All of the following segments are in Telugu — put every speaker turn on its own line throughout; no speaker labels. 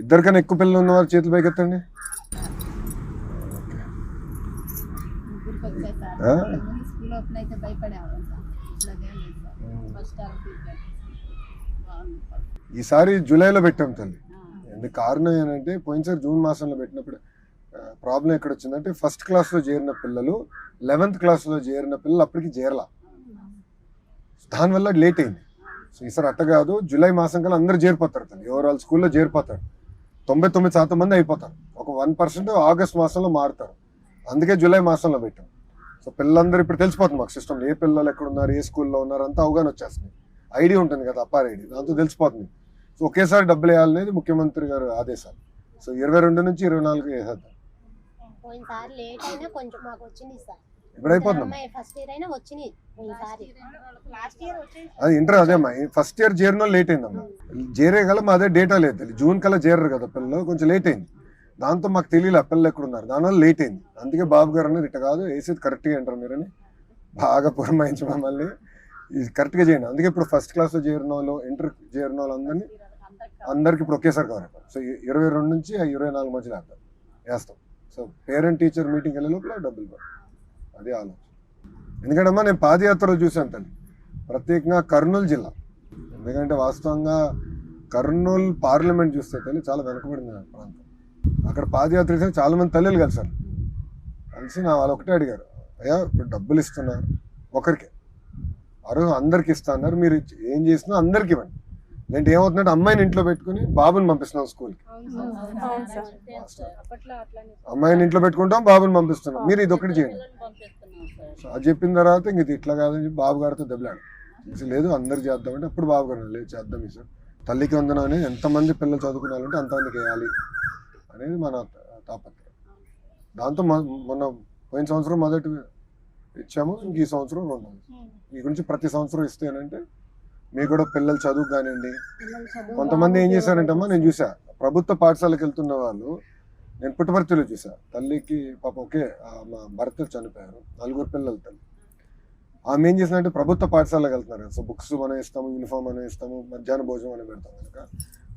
ఇద్దరికన్నా ఎక్కువ పిల్లలు ఉన్నవారు చేతులు పైకెత్తండి. ఈసారి జూలైలో పెట్టాం తల్లి. ఎందుకు కారణం ఏంటంటే పోయినసారి జూన్ మాసంలో పెట్టినప్పుడు ప్రాబ్లం ఎక్కడ వచ్చిందంటే ఫస్ట్ క్లాస్లో చేరిన పిల్లలు 11th క్లాస్లో చేరిన పిల్లలు అప్పటికి చేరలా, దానివల్ల లేట్ అయింది. సో ఈసారి అట్ట కాదు, జూలై మాసం కల్లా అందరూ చేరిపోతారు తల్లి, ఓవరాల్ స్కూల్లో చేరిపోతారు. 99% మంది అయిపోతారు. ఒక 1% ఆగస్ట్ మాసంలో మారుతారు. అందుకే జూలై మాసంలో పెట్టాం. సో పిల్లలందరూ ఇప్పుడు తెలిసిపోతుంది మాకు సిస్టంలో ఏ పిల్లలు ఎక్కడ ఉన్నారు, ఏ స్కూల్లో ఉన్నారు అంతా అవగాహన వచ్చేస్తుంది. ఐడి ఉంటుంది కదా, అప్పార్ ఐడి, దాంతో తెలిసిపోతుంది. సో ఒకేసారి డబ్బులు వేయాలనేది ముఖ్యమంత్రి గారు ఆదేశాలు. సో 22 నుంచి 24 వేసేద్దాం. ఇప్పుడు అయిపోతుంది అది ఇంటర్. అదేమ్మా ఫస్ట్ ఇయర్ చేరిన లేట్ అయిందమ్మా, చేరే గల అదే డేటా లేదు, జూన్ కల్లా చేరరు కదా పిల్లలు, కొంచెం లేట్ అయింది. దాంతో మాకు తెలియలే పిల్లలు ఎక్కడున్నారు, దానివల్ల లేట్ అయింది. అందుకే బాబు గారు అన్నారు ఇట్లా కాదు వేసేది కరెక్ట్గా అంటారు మీరని బాగా పురమాయించి మమ్మల్ని ఇది కరెక్ట్గా చేయండి. అందుకే ఇప్పుడు ఫస్ట్ క్లాస్లో చేరిన వాళ్ళు, ఇంటర్ చేరిన వాళ్ళు అందరికి ఇప్పుడు ఒకేసారి కవర్ అయిపోయి. సో 22 నుంచి 24 మధ్యలో వేస్తాం. సో పేరెంట్ టీచర్ మీటింగ్ వెళ్ళే లోపల డబ్బులు పడతాయి. అదే ఆలోచన. ఎందుకంటే అమ్మా నేను పాదయాత్రలో చూశాను తల్లి, ప్రత్యేకంగా కర్నూలు జిల్లా. ఎందుకంటే వాస్తవంగా కర్నూలు పార్లమెంట్ చూస్తే తల్లి చాలా వెనకబడింది ప్రాంతం. అక్కడ పాదయాత్ర చేసిన చాలా మంది తల్లిలు కలిసారు. కలిసి వాళ్ళు ఒకటే అడిగారు, అయ్యా ఇప్పుడు డబ్బులు ఇస్తున్నారు ఒకరికి, అరువు అందరికి ఇస్తా అన్నారు, మీరు ఏం చేసినా అందరికి ఇవ్వండి. లేదంటే ఏమవుతుందంటే అమ్మాయిని ఇంట్లో పెట్టుకుని బాబుని పంపిస్తున్నాం స్కూల్కి, అమ్మాయిని ఇంట్లో పెట్టుకుంటాం బాబుని పంపిస్తున్నాం, మీరు ఇది ఒకటి చేయండి. సో అది చెప్పిన తర్వాత ఇంక ఇది ఇట్లా కాదని చెప్పి బాబు గారితో దెబ్బలాడు. లేదు అందరు చేద్దామంటే అప్పుడు బాబు గారు లేదు చేద్దాం ఈ సార్ తల్లికి వందనం అనేది ఎంతమంది పిల్లలు చదువుకున్నారంటే అంతమందికి వేయాలి అనేది మన తాపత్రయం. దాంతో మొన్న పోయిన సంవత్సరం మొదటి ఇచ్చాము, ఇంక ఈ సంవత్సరం రెండోది. ఈ గురించి ప్రతి సంవత్సరం ఇస్తేనంటే మీకు కూడా పిల్లలు చదువు కానివ్వండి. కొంతమంది ఏం చేశారంటమ్మా, నేను చూసా ప్రభుత్వ పాఠశాలకు వెళ్తున్న వాళ్ళు, నేను పుట్టపర్తిలో చూసా, తల్లికి పాప ఒకే మా భర్త చనిపోయారు, 4 పిల్లలు తల్లి. ఆమె ఏం చేసిందంటే ప్రభుత్వ పాఠశాలకు వెళ్తున్నారు కదా, సో బుక్స్ మనం ఇస్తాము, యూనిఫామ్ అని ఇస్తాము, మధ్యాహ్నం భోజనం అని పెడతాం కనుక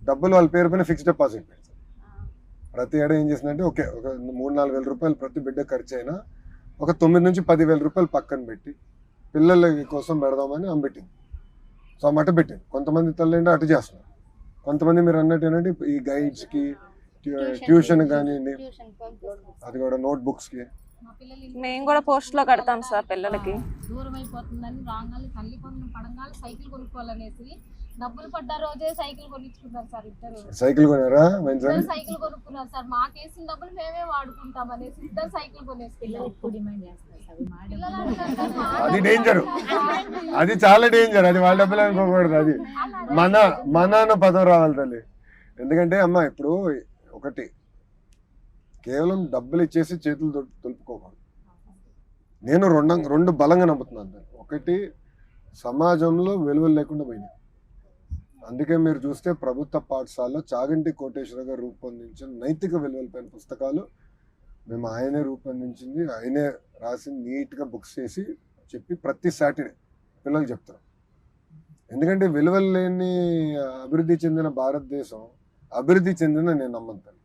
డబ్బులు వాళ్ళ పేరు పైన ఫిక్స్డ్ డిపాజిట్ పెడతాం. ప్రతి ఏడా ఏం చేసిందంటే ఒక 3-4 వేల రూపాయలు ప్రతి బిడ్డ ఖర్చు అయినా ఒక 9 నుంచి 10,000 రూపాయలు పక్కన పెట్టి పిల్లల కోసం పెడదామని ఆమె పెట్టింది. సో ఆమె అటు పెట్టింది. కొంతమంది తల్లి అటు చేస్తున్నారు, కొంతమంది మీరు అన్నట్టు ఏంటంటే ఈ గైడ్స్కి, ట్యూషన్ కానివ్వండి, అది కూడా నోట్ బుక్స్కి.
మేము కూడా పోస్ట్ లో కడతాం సార్ పిల్లలకి.
దూరం అయిపోతుందని రాగాలి తల్లి కొను పడంగాలి సైకిల్ కొనుక్కోవాలనేసి డబ్బులు పడ్డ రోజే సైకిల్ కొనిచ్చుకున్నారు సార్. ఇద్దరు
సైకిల్ కొనారా?
సైకిల్ కొనుక్కున్నారు సార్. మాకేసిన డబ్బులు మేమే వాడుకుంటాం అనేసి ఇద్దరు సైకిల్ కొనేసుకున్నారు.
అది డేంజర్, అది చాలా డేంజర్. అది వాళ్ళ డబ్బులు అనుకోకూడదు, అది మన అన్న పదం రావాలి తల్లి. ఎందుకంటే అమ్మ ఇప్పుడు ఒకటి కేవలం డబ్బులు ఇచ్చేసి చేతులు తొలుపుకోకూడదు. నేను రెండు బలంగా నమ్ముతున్నాను. ఒకటి సమాజంలో విలువలు లేకుండా పోయినాయి. అందుకే మీరు చూస్తే ప్రభుత్వ పాఠశాలలో చాగంటి కోటేశ్వర గారు రూపొందించిన నైతిక విలువలపైన పుస్తకాలు మేము ఆయనే రూపొందించింది, ఆయనే రాసి నీట్గా బుక్స్ చేసి చెప్పి ప్రతి సాటర్డే పిల్లలకు చెప్తాం. ఎందుకంటే విలువలు లేని అభివృద్ధి చెందిన భారతదేశం అభివృద్ధి చెందిన నేను నమ్ముతాను.